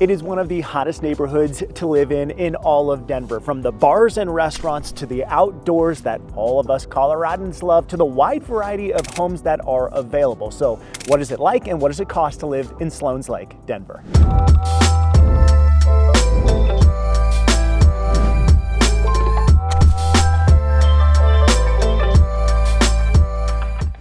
It is one of the hottest neighborhoods to live in all of Denver. From the bars and restaurants to the outdoors that all of us Coloradans love to the wide variety of homes that are available. So what is it like and what does it cost to live in Sloan Lake, Denver?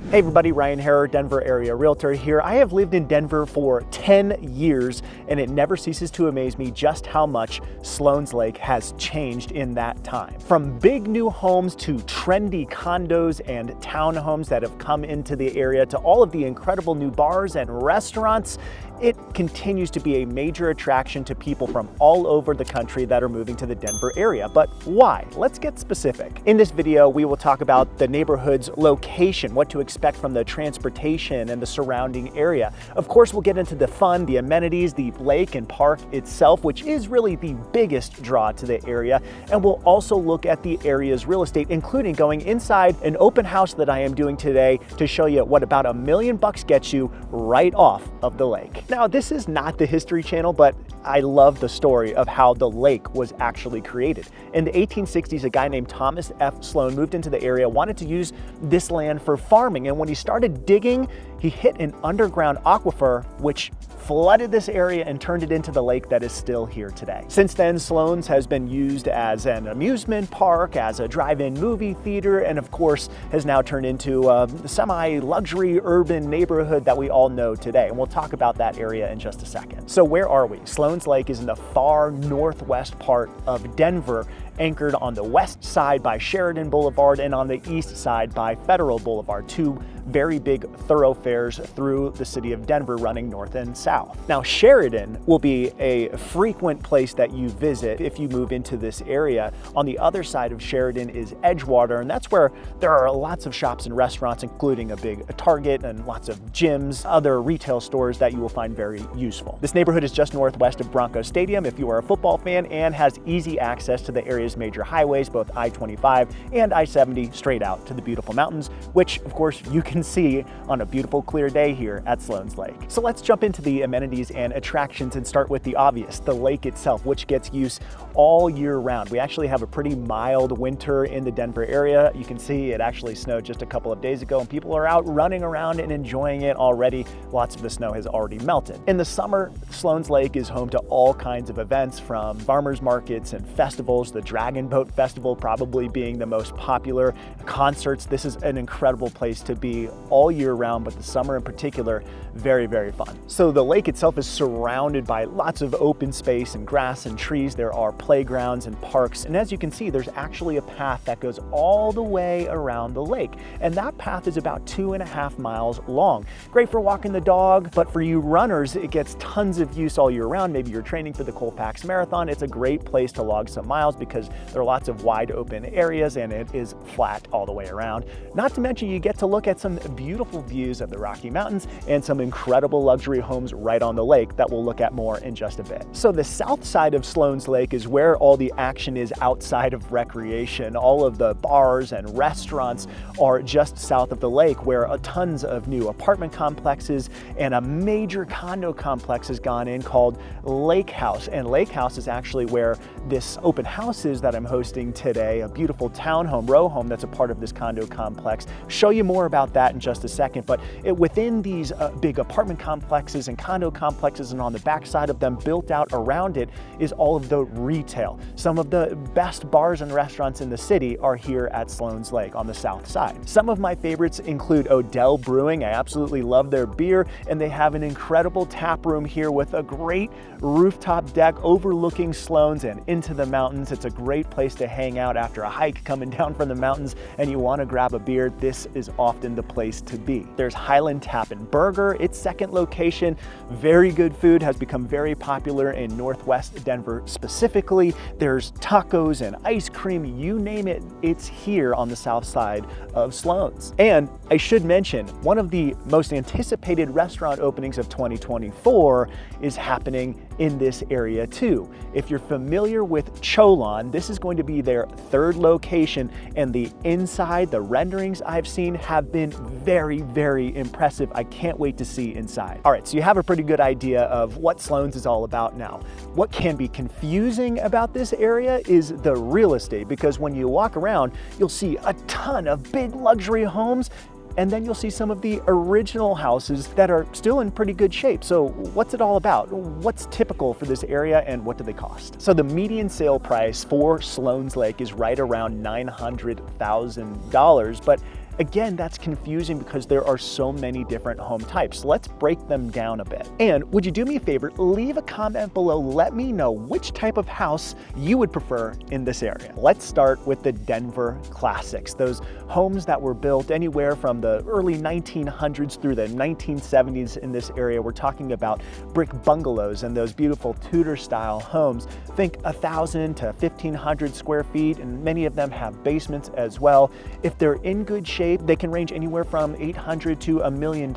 Hey everybody, Ryan Haarer, Denver area realtor here. I have lived in Denver for 10 years and it never ceases to amaze me just how much Sloan Lake has changed in that time. From big new homes to trendy condos and townhomes that have come into the area to all of the incredible new bars and restaurants, it continues to be a major attraction to people from all over the country that are moving to the Denver area. But why? Let's get specific. In this video, we will talk about the neighborhood's location, what to expect from the transportation and the surrounding area. Of course, we'll get into the fun, the amenities, the lake and park itself, which is really the biggest draw to the area. And we'll also look at the area's real estate, including going inside an open house that I am doing today to show you what about $1 million gets you right off of the lake. Now, this is not the History Channel, but I love the story of how the lake was actually created. In the 1860s, a guy named Thomas F. Sloan moved into the area, wanted to use this land for farming. And when he started digging, he hit an underground aquifer, which flooded this area and turned it into the lake that is still here today. Since then, Sloan's has been used as an amusement park, as a drive-in movie theater, and of course, has now turned into a semi-luxury urban neighborhood that we all know today. And we'll talk about that area in just a second. So where are we? Sloan Lake is in the far northwest part of Denver, anchored on the west side by Sheridan Boulevard and on the east side by Federal Boulevard, two very big thoroughfares through the city of Denver running north and south. Now, Sheridan will be a frequent place that you visit if you move into this area. On the other side of Sheridan is Edgewater, and that's where there are lots of shops and restaurants, including a big Target and lots of gyms, other retail stores that you will find very useful. This neighborhood is just northwest of Bronco Stadium if you are a football fan, and has easy access to the area's major highways, both I-25 and I-70, straight out to the beautiful mountains, which of course you can see on a beautiful clear day here at Sloan Lake. So let's jump into the amenities and attractions and start with the obvious, the lake itself, which gets use all year round. We actually have a pretty mild winter in the Denver area. You can see it actually snowed just a couple of days ago and people are out running around and enjoying it already. Lots of the snow has already melted. In the summer, Sloan Lake is home to all kinds of events, from farmers markets and festivals, the Dragon Boat Festival probably being the most popular, concerts. This is an incredible place to be all year round, but the summer in particular, very, very fun. So the lake itself is surrounded by lots of open space and grass and trees. There are playgrounds and parks. And as you can see, there's actually a path that goes all the way around the lake. And that path is about 2.5 miles long. Great for walking the dog, but for you runners, it gets tons of use all year round. Maybe you're training for the Colfax Marathon. It's a great place to log some miles because there are lots of wide open areas and it is flat all the way around. Not to mention you get to look at some beautiful views of the Rocky Mountains and some incredible luxury homes right on the lake that we'll look at more in just a bit. So the south side of Sloan Lake is where all the action is outside of recreation. All of the bars and restaurants are just south of the lake, where tons of new apartment complexes and a major condo complex has gone in called Lake House. And Lake House is actually where this open house is that I'm hosting today, a beautiful townhome, row home that's a part of this condo complex. Show you more about that in just a second, but within these big apartment complexes and condo complexes, and on the backside of them, built out around it, is all of the retail. Some of the best bars and restaurants in the city are here at Sloan Lake on the south side. Some of my favorites include Odell Brewing. I absolutely love their beer, and they have an incredible tap room here with a great rooftop deck overlooking Sloan's and into the mountains. It's a great place to hang out after a hike coming down from the mountains and you want to grab a beer. This is often the place to be. There's Highland Tap and Burger, its second location. Very good food, has become very popular in Northwest Denver specifically. There's tacos and ice cream, you name it, it's here on the south side of Sloan's. And I should mention, one of the most anticipated restaurant openings of 2024 is happening in this area too. If you're familiar with Cholon, this is going to be their third location, and the inside, the renderings I've seen have been very, very impressive. I can't wait to see inside. All right, so you have a pretty good idea of what Sloan's is all about now. What can be confusing about this area is the real estate, because when you walk around, you'll see a ton of big luxury homes, and then you'll see some of the original houses that are still in pretty good shape. So what's it all about? What's typical for this area, and what do they cost? So the median sale price for Sloan's Lake is right around $900,000, but again, that's confusing because there are so many different home types. Let's break them down a bit. And would you do me a favor, leave a comment below, let me know which type of house you would prefer in this area. Let's start with the Denver classics, those homes that were built anywhere from the early 1900s through the 1970s in this area. We're talking about brick bungalows and those beautiful Tudor style homes. Think 1,000 to 1,500 square feet, and many of them have basements as well. If they're in good shape, they can range anywhere from $800,000 to $1 million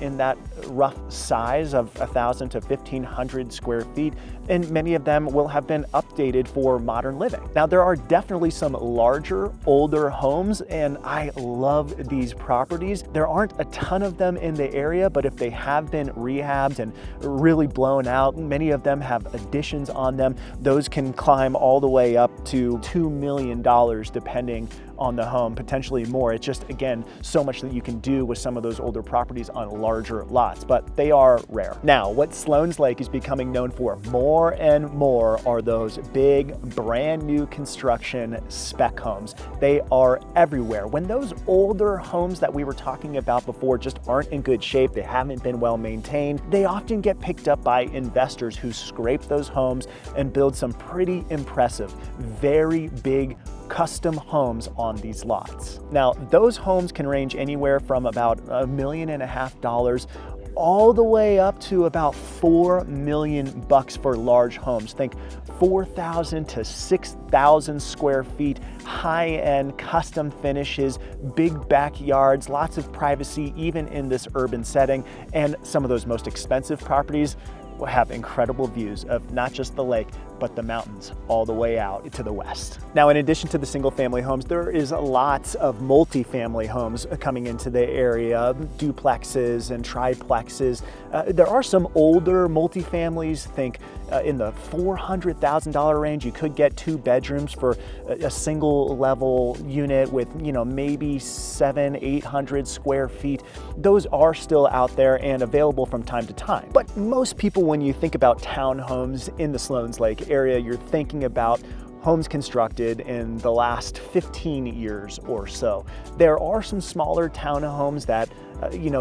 in that rough size of 1,000 to 1,500 square feet, and many of them will have been updated for modern living. Now, there are definitely some larger, older homes, and I love these properties. There aren't a ton of them in the area, but if they have been rehabbed and really blown out, many of them have additions on them. Those can climb all the way up to $2 million depending on the home, potentially more. It's just, again, so much that you can do with some of those older properties on larger lots, but they are rare. Now, what Sloan's Lake is becoming known for more and more are those big, brand new construction spec homes. They are everywhere. When those older homes that we were talking about before just aren't in good shape, they haven't been well maintained, they often get picked up by investors who scrape those homes and build some pretty impressive, very big custom homes on these lots. Now, those homes can range anywhere from about $1.5 million all the way up to about $4 million for large homes. Think 4,000 to 6,000 square feet, high-end custom finishes, big backyards, lots of privacy even in this urban setting, and some of those most expensive properties will have incredible views of not just the lake, but the mountains all the way out to the west. Now, in addition to the single family homes, there is lots of multi-family homes coming into the area, duplexes and triplexes. There are some older multi-families, think in the $400,000 range. You could get 2 bedrooms for a single level unit with, maybe 700-800 square feet. Those are still out there and available from time to time. But most people, when you think about townhomes in the Sloan's Lake area, you're thinking about homes constructed in the last 15 years or so. There are some smaller townhomes that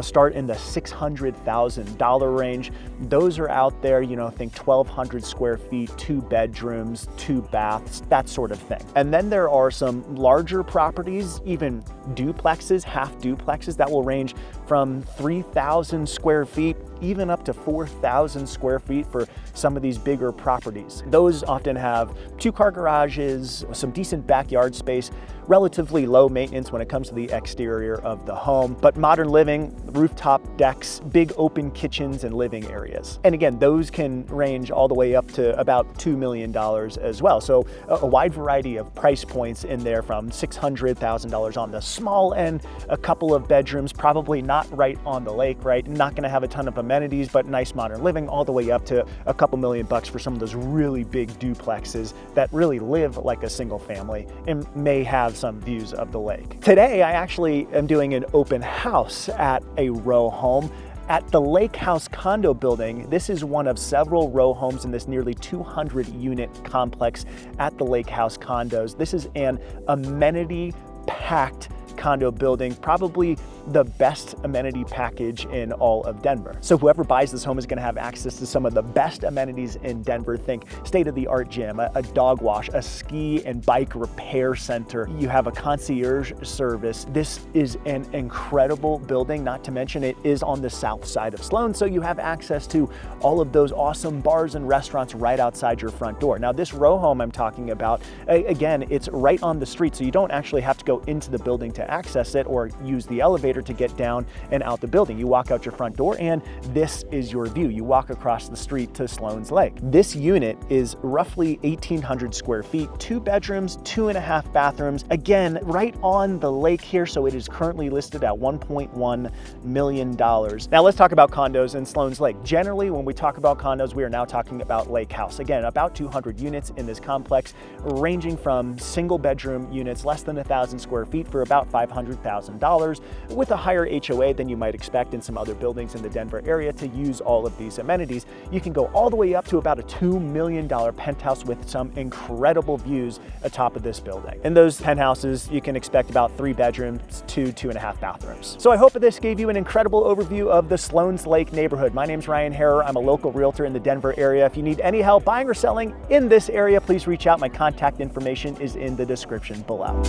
start in the $600,000 range. Those are out there, think 1,200 square feet, 2 bedrooms, 2 baths, that sort of thing. And then there are some larger properties, even duplexes, half duplexes, that will range from 3,000 square feet, even up to 4,000 square feet for some of these bigger properties. Those often have 2-car garages, some decent backyard space, relatively low maintenance when it comes to the exterior of the home, but modern living, rooftop decks, big open kitchens and living areas. And again, those can range all the way up to about $2 million as well. So a wide variety of price points in there, from $600,000 on the small end, a couple of bedrooms, probably not right on the lake, right? Not gonna have a ton of amenities, but nice modern living, all the way up to a couple $1 million for some of those really big duplexes that really live like a single family and may have some views of the lake. Today, I actually am doing an open house at a row home at the Lake House condo building. This is one of several row homes in this nearly 200 unit complex at the Lake House condos. This is an amenity packed condo building, probably the best amenity package in all of Denver. So whoever buys this home is going to have access to some of the best amenities in Denver. Think state-of-the-art gym, a dog wash, a ski and bike repair center. You have a concierge service. This is an incredible building, not to mention it is on the south side of Sloan, so you have access to all of those awesome bars and restaurants right outside your front door. Now, this row home I'm talking about, again, it's right on the street, so you don't actually have to go into the building to access it or use the elevator to get down and out the building. You walk out your front door and this is your view. You walk across the street to Sloan's Lake. This unit is roughly 1,800 square feet, 2 bedrooms, 2.5 bathrooms. Again, right on the lake here, so it is currently listed at $1.1 million. Now let's talk about condos in Sloan's Lake. Generally, when we talk about condos, we are now talking about lake house. Again, about 200 units in this complex, ranging from single bedroom units less than 1,000 square feet for about $500,000, with a higher HOA than you might expect in some other buildings in the Denver area to use all of these amenities. You can go all the way up to about a $2 million penthouse with some incredible views atop of this building. In those penthouses, you can expect about 3 bedrooms to 2.5 bathrooms. So I hope that this gave you an incredible overview of the Sloan's Lake neighborhood. My name's Ryan Haarer. I'm a local realtor in the Denver area. If you need any help buying or selling in this area, please reach out. My contact information is in the description below.